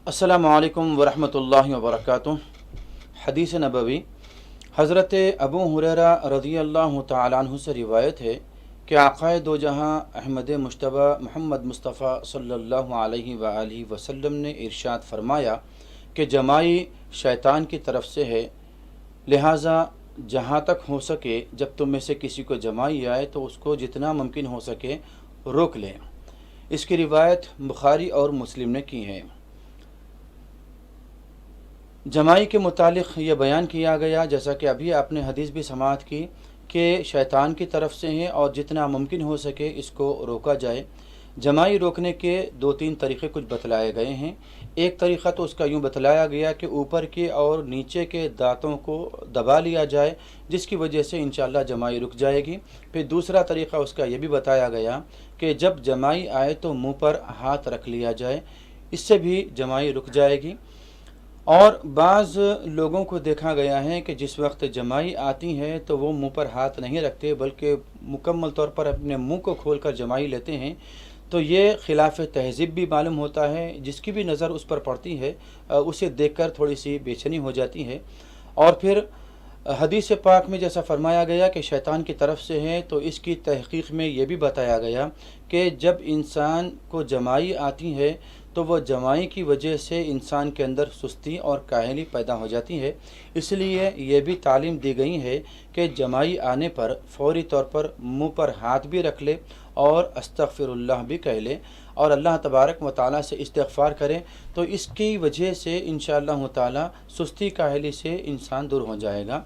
अस्सलामु अलैकुम वरहमतुल्लाहि वबरकातुह। हदीस नबवी हज़रत अबू हुरैरा रज़ियल्लाहु तआला अन्हु से रिवायत है कि आक़ाए दो जहां अहमद मुश्तबा मोहम्मद मुस्तफ़ा सल्लल्लाहु अलैहि वआलिहि वसल्लम ने इरशाद फरमाया कि जमाई शैतान की तरफ से है, लिहाजा जहाँ तक हो सके जब तुम में से किसी को जमाई आए तो उसको जितना मुमकिन हो सके रोक लें। इसकी रिवायत बुखारी और मुस्लिम ने की है। जमाई के मुतालिक ये बयान किया गया, जैसा कि अभी आपने हदीस भी समाअत की, कि शैतान की तरफ से है और जितना मुमकिन हो सके इसको रोका जाए। जमाई रोकने के दो तीन तरीक़े कुछ बतलाए गए हैं। एक तरीक़ा तो उसका यूँ बतलाया गया कि ऊपर के और नीचे के दांतों को दबा लिया जाए, जिसकी वजह से इंशाअल्लाह जमाई रुक जाएगी। फिर दूसरा तरीक़ा उसका ये भी बताया गया कि जब जमाई आए तो मुँह पर हाथ रख लिया जाए, इससे भी जमाई रुक जाएगी। और बाज़ लोगों को देखा गया है कि जिस वक्त जमाई आती है तो वो मुंह पर हाथ नहीं रखते, बल्कि मुकम्मल तौर पर अपने मुंह को खोलकर जमाई लेते हैं। तो ये खिलाफ तहज़ीब भी मालूम होता है। जिसकी भी नज़र उस पर पड़ती है उसे देखकर थोड़ी सी बेचैनी हो जाती है। और फिर हदीस पाक में जैसा फरमाया गया कि शैतान की तरफ से है, तो इसकी तहक़ीक़ में ये भी बताया गया कि जब इंसान को जमाई आती है तो वह जमाई की वजह से इंसान के अंदर सुस्ती और काहली पैदा हो जाती है। इसलिए ये भी तालीम दी गई है कि जमाई आने पर फ़ौरी तौर पर मुंह पर हाथ भी रख ले और अस्तग़फ़िरुल्लाह भी कह ले और अल्लाह तबारक व तआला से इस्तिग़फ़ार करें, तो इसकी वजह से इंशाअल्लाह ताला सुस्ती काहली से इंसान दूर हो जाएगा।